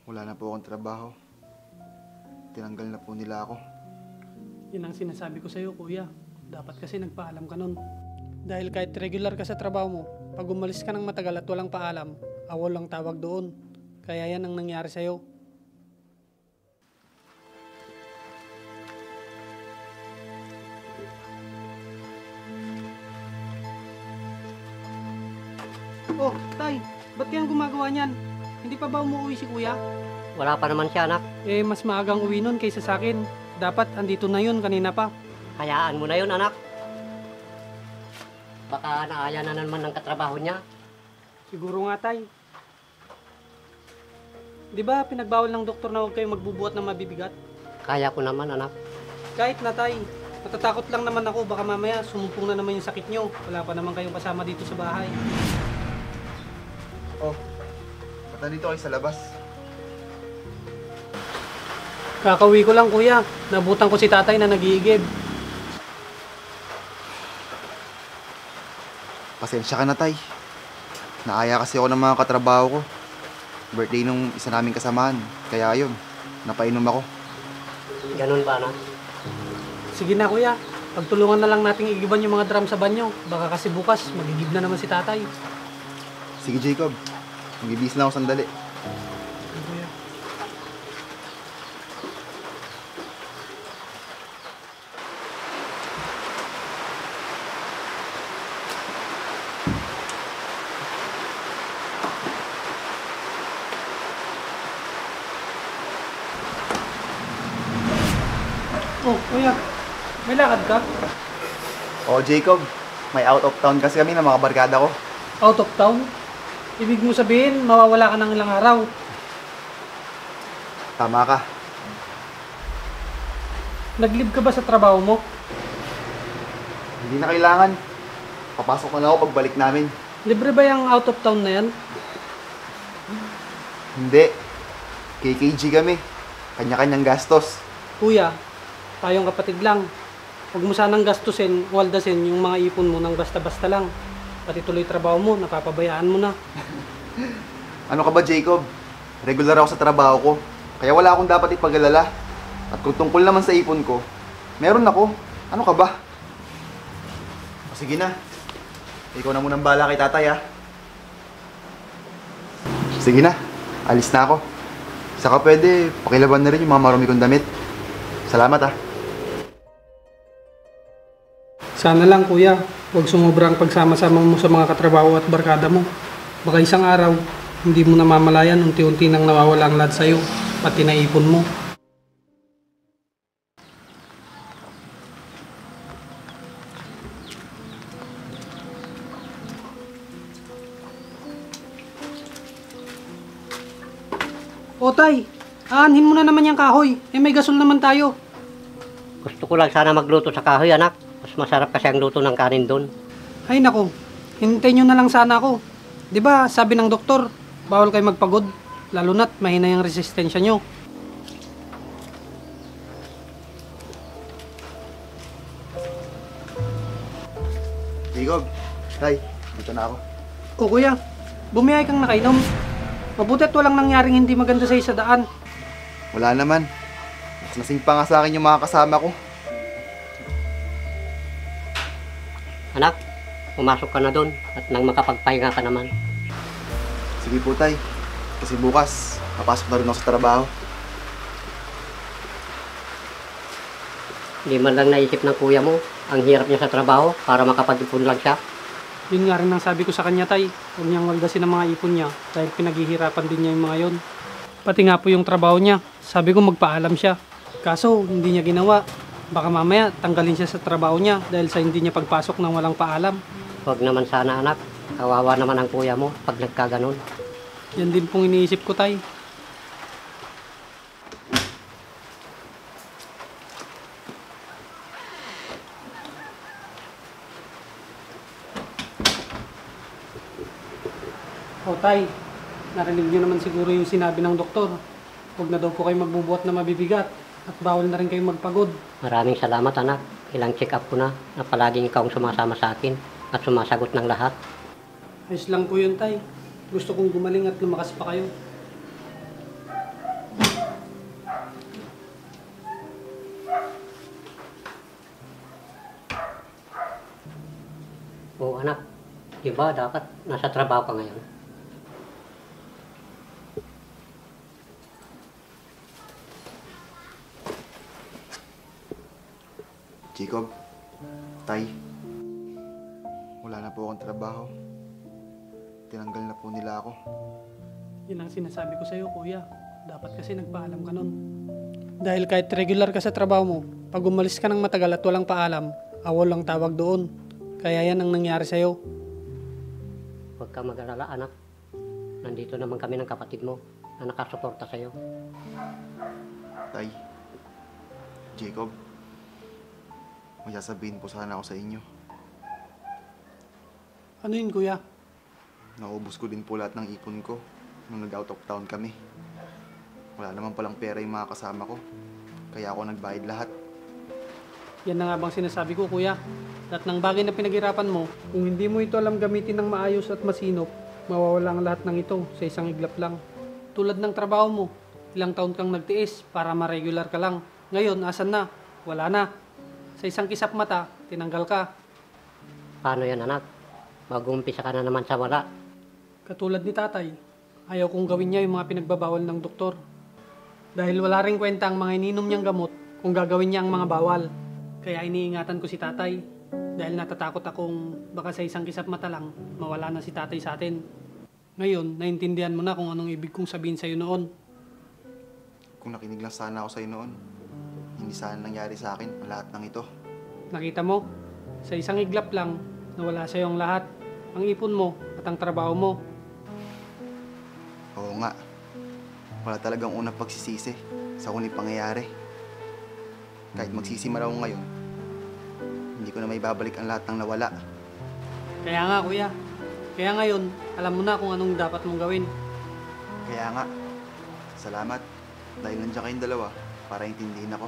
Wala na po akong trabaho. Tinanggal na po nila ako. Yan ang sinasabi ko sa'yo, kuya. Dapat kasi nagpaalam ka nun. Dahil kahit regular ka sa trabaho mo, pag umalis ka ng matagal at walang paalam, awol lang tawag doon. Kaya yan ang nangyari sa'yo. Oh, tay, ba't kayang gumagawa niyan? Hindi pa ba umuwi si kuya? Wala pa naman siya, anak. Eh, mas maagang uwi nun kaysa sa akin. Dapat andito na yun kanina pa. Hayaan mo na yun, anak. Baka naaya na naman ng katrabaho niya. Siguro nga, tay. Di ba pinagbawal ng doktor na huwag kayong magbubuhat ng mabibigat? Kaya ko naman, anak. Kahit na, tay. Natatakot lang naman ako. Baka mamaya sumumpong na naman yung sakit nyo. Wala pa naman kayong kasama dito sa bahay. Oh, ba't nandito kayo sa labas? Kakauwi ko lang, kuya. Nabutan ko si tatay na nag-iigib. Pasensya ka na, tay. Naaya kasi ako ng mga katrabaho ko. Birthday nung isa naming kasamahan. Kaya yun, napainom ako. Ganun ba, anak? Sige na, kuya. Pagtulungan na lang nating igiban yung mga drum sa banyo. Baka kasi bukas, magigib na naman si tatay. Sige, Jacob. Magbibis lang ako sandali. Kuya. Oh, kuya. May lakad ka? Oh, Jacob. May out of town kasi kami ng mga barkada ko. Out of town? Ibig mo sabihin, mawawala ka ng ilang araw. Tama ka. Nag-leave ka ba sa trabaho mo? Hindi na kailangan. Papasok na lang ako pagbalik namin. Libre ba yung out of town na yan? Hindi. KKG kami. Kanya-kanyang gastos. Kuya, tayong kapatid lang. Huwag mo sanang gastusin, waldasin yung mga ipon mo ng basta-basta lang. Pati tuloy trabaho mo, napapabayaan mo na. Ano ka ba, Jacob? Regular ako sa trabaho ko. Kaya wala akong dapat ipag-alala. At kung tungkol naman sa ipon ko, meron ako. Ano ka ba? O sige na. Ikaw na munang bala kay tatay, ha? Sige na. Alis na ako. Saka pwede, pakilaban na rin yung mga marumi kong damit. Salamat, ha? Sana lang, kuya, huwag sumobra ang pagsama-sama mo sa mga katrabaho at barkada mo. Baka isang araw, hindi mo namamalayan, unti-unti nang nawawala ang lahat sa'yo, pati na ipon mo. O tay, aanhin mo na naman yung kahoy. Eh may gasol naman tayo. Gusto ko lang sana magluto sa kahoy, anak. Mas masarap kasi ang luto ng kanin doon. Ay nako, hintayin nyo na lang sana ako. Di ba sabi ng doktor, bawal kayo magpagod. Lalo na't mahina yung resistensya nyo. Jacob, tay, dito na ako. O kuya, bumiyay kang nakainom. Mabuti't walang nangyaring hindi maganda sa daan. Wala naman. Mas lasing pa nga sa akin yung mga kasama ko. Anak, pumasok ka na doon at nang makapagpahinga ka naman. Sige po, tay. Kasi bukas, papasok na rin ako sa trabaho. Hindi man lang naisip ng kuya mo, ang hirap niya sa trabaho para makapag-ipon lang siya. Yun nga rin ang sabi ko sa kanya, tay. Huwag niyang waldasin ang mga ipon niya dahil pinaghihirapan din niya yung mga yon. Pati nga po yung trabaho niya. Sabi ko magpaalam siya. Kaso hindi niya ginawa. Baka mamaya tanggalin siya sa trabaho niya dahil sa hindi niya pagpasok ng walang paalam. Huwag naman sana, anak. Kawawa naman ang kuya mo pag nagkaganon. Yan din pong iniisip ko, tay. O tay, narinig niyo naman siguro yung sinabi ng doktor. Huwag na daw po kayo magbubuhat na mabibigat at bawal na rin kayo magpagod. Maraming salamat, anak. Ilang check-up ko na palaging ikaw ang sumasama sa akin at sumasagot ng lahat. Ayos lang po yun, tay. Gusto kong gumaling at lumakas pa kayo. Oo anak, di ba dapat nasa trabaho ka ngayon? Jacob, Tay, wala na po akong trabaho. Tinanggal na po nila ako. Yan ang sinasabi ko sa'yo, kuya. Dapat kasi nagpaalam ka nun. Dahil kahit regular ka sa trabaho mo, pag umalis ka ng matagal at walang paalam, awol lang tawag doon. Kaya yan ang nangyari sa'yo. Huwag kang mag-alala anak. Nandito naman kami ng kapatid mo na nakasuporta sa'yo. Tay, Jacob, may sasabihin po sana ako sa inyo. Ano yun, kuya? Naubos ko din po lahat ng ipon ko nung nag-out of town kami. Wala naman palang pera yung mga kasama ko. Kaya ako nagbayad lahat. Yan na nga bang sinasabi ko, kuya. Lahat ng bagay na pinaghirapan mo, kung hindi mo ito alam gamitin ng maayos at masinop, mawawala ang lahat ng ito sa isang iglap lang. Tulad ng trabaho mo, ilang taon kang nagtiis para ma-regular ka lang. Ngayon, asan na? Wala na. Sa isang kisap mata, tinanggal ka. Paano yan anak? Mag-uumpisa ka na naman sa wala. Katulad ni tatay, ayaw kong gawin niya yung mga pinagbabawal ng doktor. Dahil wala ring kwenta ang mga ininom niyang gamot kung gagawin niya ang mga bawal. Kaya iniingatan ko si tatay. Dahil natatakot akong baka sa isang kisap mata lang, mawala na si tatay sa atin. Ngayon, naintindihan mo na kung anong ibig kong sabihin sa'yo noon. Kung nakinig lang sana ako sa'yo noon, hindi sana nangyari sa akin ang lahat ng ito. Nakita mo, sa isang iglap lang, nawala sa'yo ang lahat. Ang ipon mo at ang trabaho mo. Oo nga, wala talagang unang pagsisisi sa kung pangyayari. Kahit magsisimula ako ngayon, hindi ko na may babalik ang lahat ng nawala. Kaya nga, kuya. Kaya ngayon, alam mo na kung anong dapat mong gawin. Kaya nga, salamat dahil nandiyan kayong dalawa para intindihin ako.